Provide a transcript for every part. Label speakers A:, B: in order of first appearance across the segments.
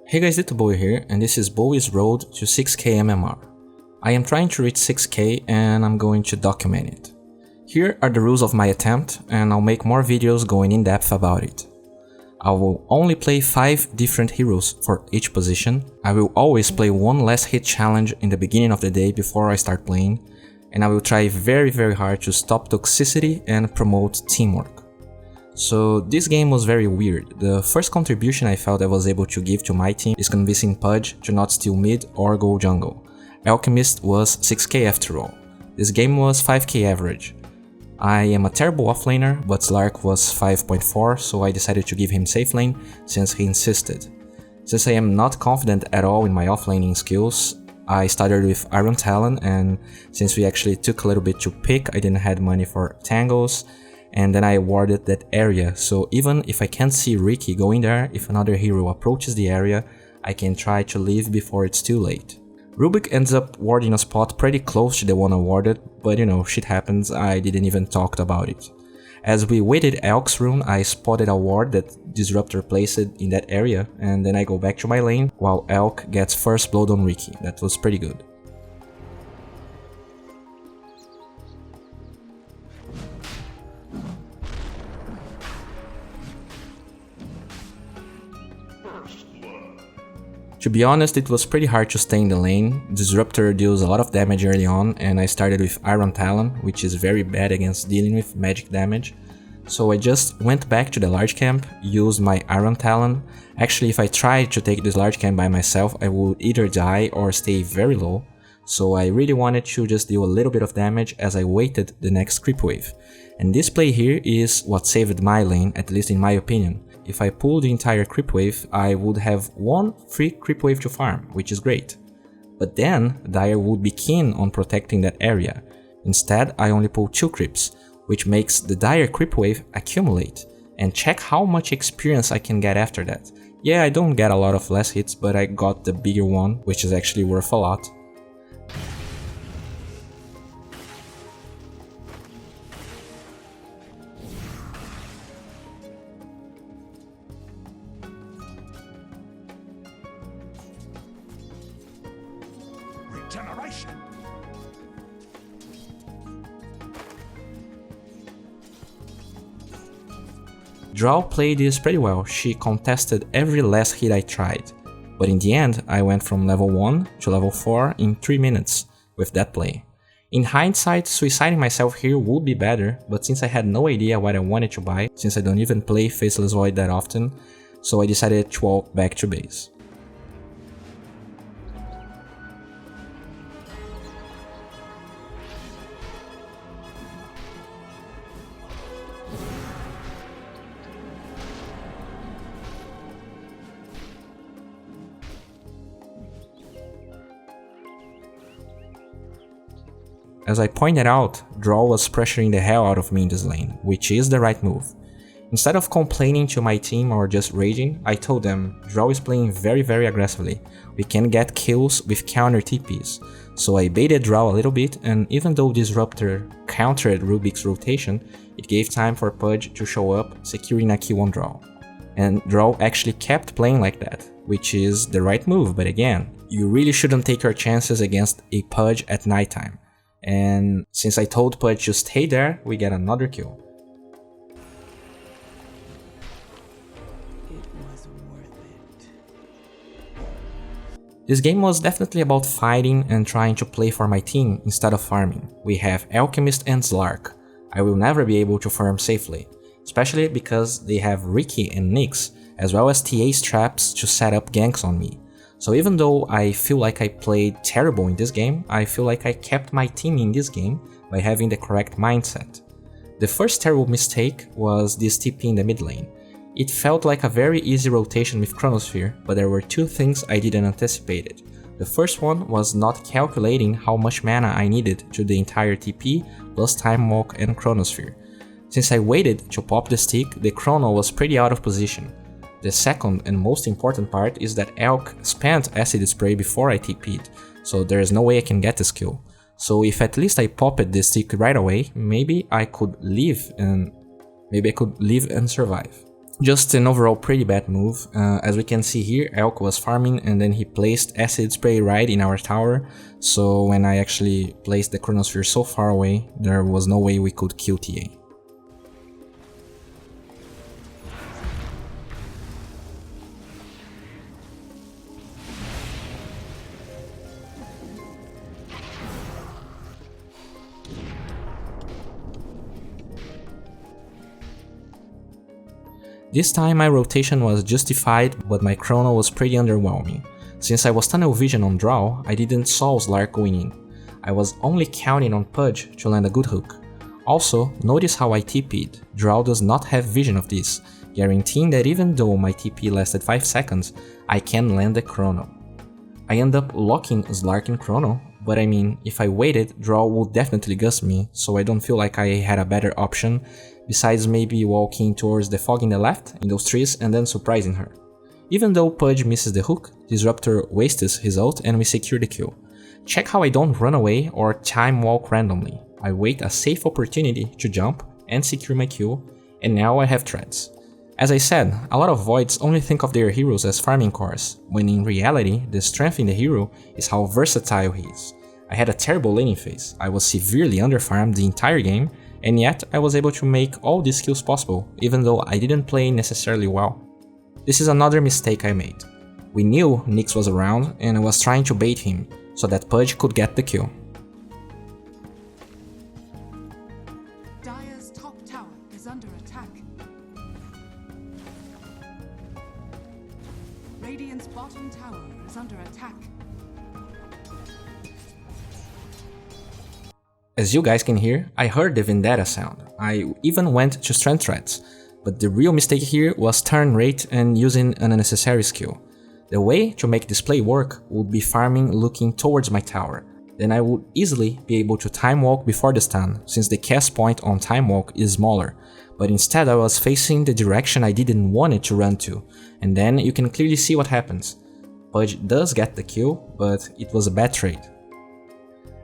A: Hey guys, D.Bowie here, and this is BOWIE'S road to 6k MMR. I am trying to reach 6k and I'm going to document it. Here are the rules of my attempt, and I'll make more videos going in depth about it. I will only play 5 different heroes for each position. I will always play one less hit challenge in the beginning of the day before I start playing, and I will try very hard to stop toxicity and promote teamwork. So this game was very weird. The first contribution I felt I was able to give to my team is convincing Pudge to not steal mid or go jungle. Alchemist was 6k after all. This game was 5k average. I am a terrible offlaner, but Slark was 5.4, so I decided to give him safe lane since he insisted. Since I am not confident at all in my offlaning skills, I started with Iron Talon, and since we actually took a little bit to pick, I didn't have money for tangles, and then I warded that area, so even if I can't see Ricky going there, if another hero approaches the area, I can try to leave before it's too late. Rubik ends up warding a spot pretty close to the one I warded, but you know, shit happens, I didn't even talk about it. As we waited Elk's rune, I spotted a ward that Disruptor placed in that area, and then I go back to my lane, while Elk gets first blood on Ricky. That was pretty good. To be honest, it was pretty hard to stay in the lane. Disruptor deals a lot of damage early on, and I started with Iron Talon, which is very bad against dealing with magic damage. So I just went back to the large camp, used my Iron Talon. Actually, if I tried to take this large camp by myself, I would either die or stay very low. So I really wanted to just deal a little bit of damage as I waited the next creep wave. And this play here is what saved my lane, at least in my opinion. If I pull the entire creep wave, I would have one free creep wave to farm, which is great. But then, Dire would be keen on protecting that area. Instead, I only pull 2 creeps, which makes the Dire creep wave accumulate, and check how much experience I can get after that. Yeah, I don't get a lot of less hits, but I got the bigger one, which is actually worth a lot.
B: Generation.
A: Drow played this pretty well. She contested every last hit I tried, but in the end I went from level 1 to level 4 in 3 minutes with that play. In hindsight, suiciding myself here would be better, but since I had no idea what I wanted to buy, since I don't even play Faceless Void that often, so I decided to walk back to base. As I pointed out, Drow was pressuring the hell out of me in this lane, which is the right move. Instead of complaining to my team or just raging, I told them, Drow is playing very aggressively, we can get kills with counter TPs. So I baited Drow a little bit, and even though Disruptor countered Rubik's rotation, it gave time for Pudge to show up, securing a kill on Drow. And Drow actually kept playing like that, which is the right move, but again, you really shouldn't take your chances against a Pudge at nighttime. And since I told Pudge to stay there, we get another kill.
B: It was worth it.
A: This game was definitely about fighting and trying to play for my team instead of farming. We have Alchemist and Slark. I will never be able to farm safely, especially because they have Ricky and Nyx, as well as TA's traps to set up ganks on me. So even though I feel like I played terrible in this game, I feel like I kept my team in this game by having the correct mindset. The first terrible mistake was this TP in the mid lane. It felt like a very easy rotation with Chronosphere, but there were 2 things I didn't anticipate. The first one was not calculating how much mana I needed to the entire TP plus Time Walk and Chronosphere. Since I waited to pop the stick, the Chrono was pretty out of position. The second and most important part is that Elk spent Acid Spray before I TP'd, so there is no way I can get this kill. So if at least I popped this stick right away, maybe I could live and survive. Just an overall pretty bad move. As we can see here, Elk was farming and then he placed acid spray right in our tower, so when I actually placed the Chronosphere so far away, there was no way we could kill TA. This time my rotation was justified, but my chrono was pretty underwhelming. Since I was tunnel vision on draw, I didn't saw Slark going in. I was only counting on Pudge to land a good hook. Also, notice how I TP'd. Draw does not have vision of this, guaranteeing that even though my TP lasted 5 seconds, I can land the chrono. I end up locking Slark in chrono, but I mean, if I waited, Draw would definitely gust me, so I don't feel like I had a better option, besides maybe walking towards the fog in the left, in those trees, and then surprising her. Even though Pudge misses the hook, Disruptor wastes his ult and we secure the kill. Check how I don't run away or time walk randomly. I wait a safe opportunity to jump and secure my kill, and now I have treads. As I said, a lot of Voids only think of their heroes as farming cores, when in reality, the strength in the hero is how versatile he is. I had a terrible laning phase, I was severely underfarmed the entire game, and yet I was able to make all these kills possible, even though I didn't play necessarily well. This is another mistake I made. We knew Nyx was around and I was trying to bait him, so that Pudge could get the kill.
C: Dire's top tower is under attack. Radiant's bottom tower is under attack.
A: As you guys can hear, I heard the Vendetta sound. I even went to strength threats, but the real mistake here was turn rate and using an unnecessary skill. The way to make this play work would be farming looking towards my tower, then I would easily be able to time walk before the stun, since the cast point on time walk is smaller, but instead I was facing the direction I didn't want it to run to, and then you can clearly see what happens. Pudge does get the kill, but it was a bad trade.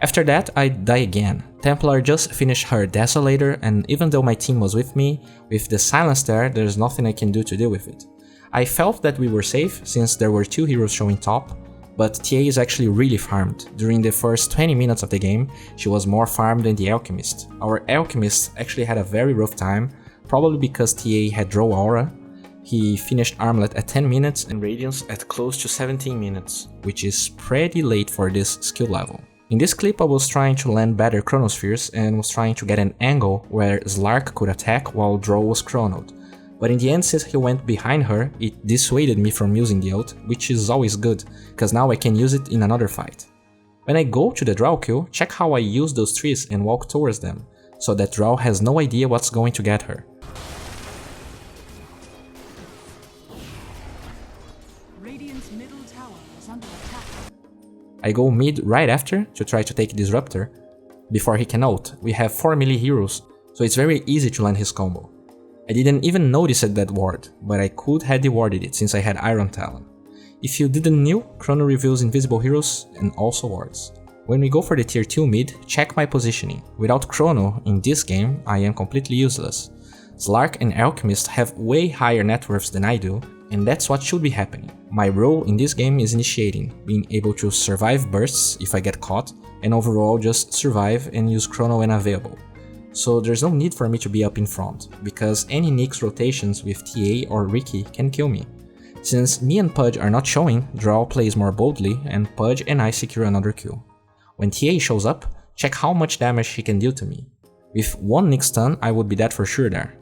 A: After that, I die again. Templar just finished her Desolator, and even though my team was with me, with the silence there's nothing I can do to deal with it. I felt that we were safe since there were 2 heroes showing top, but TA is actually really farmed. During the first 20 minutes of the game, she was more farmed than the Alchemist. Our Alchemist actually had a very rough time, probably because TA had Draw Aura. He finished Armlet at 10 minutes and Radiance at close to 17 minutes, which is pretty late for this skill level. In this clip I was trying to land better Chronospheres and was trying to get an angle where Slark could attack while Draw was chronoed. But in the end, since he went behind her, it dissuaded me from using the ult, which is always good, cause now I can use it in another fight. When I go to the Draw kill, check how I use those trees and walk towards them, so that Draw has no idea what's going to get her.
C: Radiant's middle tower is under attack.
A: I go mid right after to try to take Disruptor. Before he can ult, we have 4 melee heroes, so it's very easy to land his combo. I didn't even notice that ward, but I could have dewarded it since I had Iron Talon. If you didn't know, Chrono reveals invisible heroes and also wards. When we go for the tier 2 mid, check my positioning. Without Chrono, in this game, I am completely useless. Slark and Alchemist have way higher net worths than I do, and that's what should be happening. My role in this game is initiating, being able to survive bursts if I get caught, and overall just survive and use Chrono when available. So there's no need for me to be up in front, because any Nyx rotations with TA or Riki can kill me. Since me and Pudge are not showing, Draw plays more boldly and Pudge and I secure another kill. When TA shows up, check how much damage he can deal to me. With 1 Nyx stun I would be dead for sure there.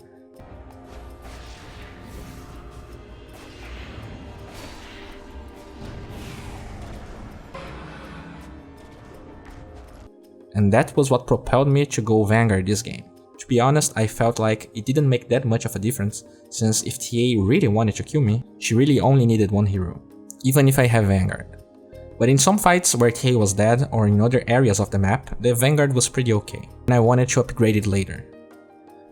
A: And that was what propelled me to go Vanguard this game. To be honest, I felt like it didn't make that much of a difference, since if TA really wanted to kill me, she really only needed 1 hero, even if I have Vanguard. But in some fights where TA was dead or in other areas of the map, the Vanguard was pretty okay, and I wanted to upgrade it later.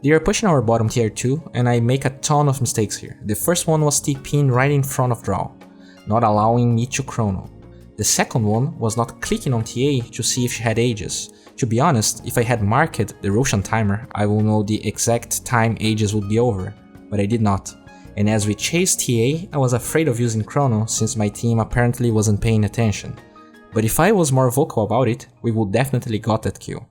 A: They are pushing our bottom tier 2, and I make a ton of mistakes here. The first one was TPing right in front of Draw, not allowing me to chrono. The second one was not clicking on TA to see if she had Aegis. To be honest, if I had marked the Roshan timer, I will know the exact time Aegis would be over, but I did not. and as we chased TA, I was afraid of using Chrono since my team apparently wasn't paying attention. But if I was more vocal about it, we would definitely got that kill.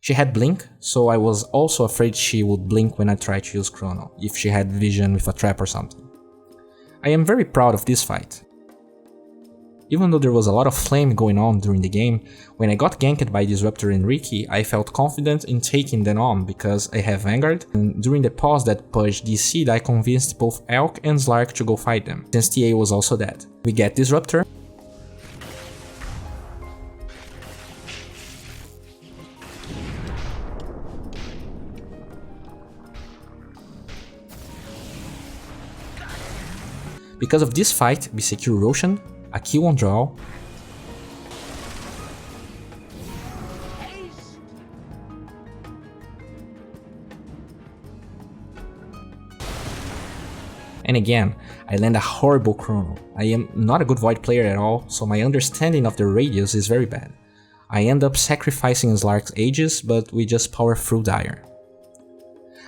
A: She had blink, so I was also afraid she would blink when I tried to use Chrono, if she had vision with a trap or something. I am very proud of this fight. Even though there was a lot of flame going on during the game, when I got ganked by Disruptor and Riki, I felt confident in taking them on because I have Vanguard, and during the pause that Pudge DC'd I convinced both Elk and Slark to go fight them, since TA was also dead. We get Disruptor, because of this fight, we secure Roshan, a kill on draw, and again, I land a horrible Chrono. I am not a good Void player at all, so my understanding of the radius is very bad. I end up sacrificing Slark's Aegis, but we just power through Dire.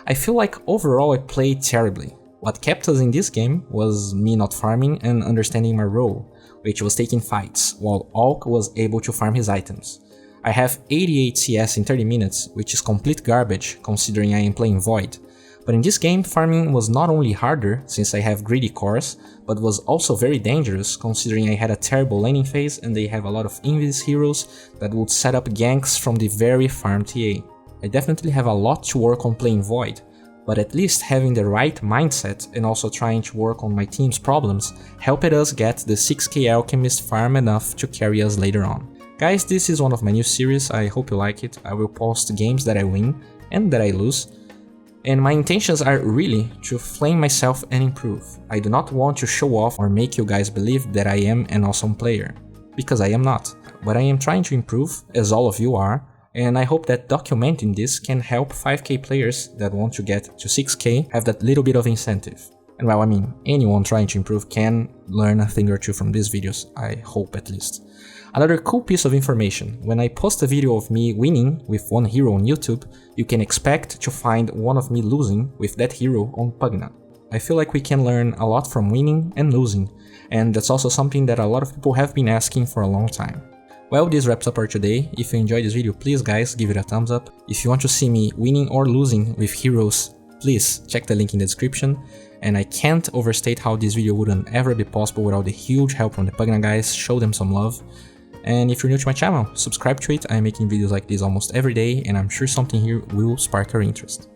A: I feel like overall I played terribly. What kept us in this game was me not farming and understanding my role, which was taking fights, while Alk was able to farm his items. I have 88 CS in 30 minutes, which is complete garbage considering I am playing Void, but in this game farming was not only harder since I have greedy cores, but was also very dangerous considering I had a terrible laning phase and they have a lot of invis heroes that would set up ganks from the very farm TA. I definitely have a lot to work on playing Void, but at least having the right mindset and also trying to work on my team's problems helped us get the 6k Alchemist farm enough to carry us later on. Guys, this is one of my new series, I hope you like it. I will post games that I win and that I lose. And my intentions are really to flame myself and improve. I do not want to show off or make you guys believe that I am an awesome player, because I am not. But I am trying to improve, as all of you are, and I hope that documenting this can help 5k players that want to get to 6k have that little bit of incentive. And well, I mean, anyone trying to improve can learn a thing or two from these videos, I hope at least. Another cool piece of information, when I post a video of me winning with one hero on YouTube, you can expect to find one of me losing with that hero on Pugna. I feel like we can learn a lot from winning and losing, and that's also something that a lot of people have been asking for a long time. Well, this wraps up our today. If you enjoyed this video, please guys, give it a thumbs up. If you want to see me winning or losing with heroes, please check the link in the description. And I can't overstate how this video wouldn't ever be possible without the huge help from the Pugna guys, show them some love. And if you're new to my channel, subscribe to it, I'm making videos like this almost every day and I'm sure something here will spark your interest.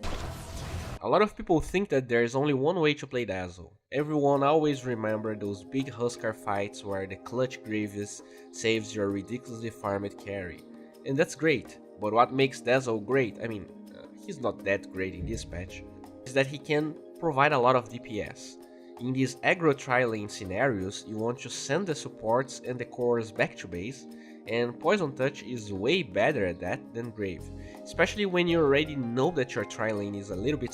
D: A lot of people think that there is only one way to play Dazzle. Everyone always remember those big Huskar fights where the clutch Grievous saves your ridiculously farmed carry. And that's great, but what makes Dazzle great, I mean, he's not that great in this patch, is that he can provide a lot of DPS. In these aggro tri-lane scenarios, you want to send the supports and the cores back to base, and Poison Touch is way better at that than Grave, especially when you already know that your tri-lane is a little bit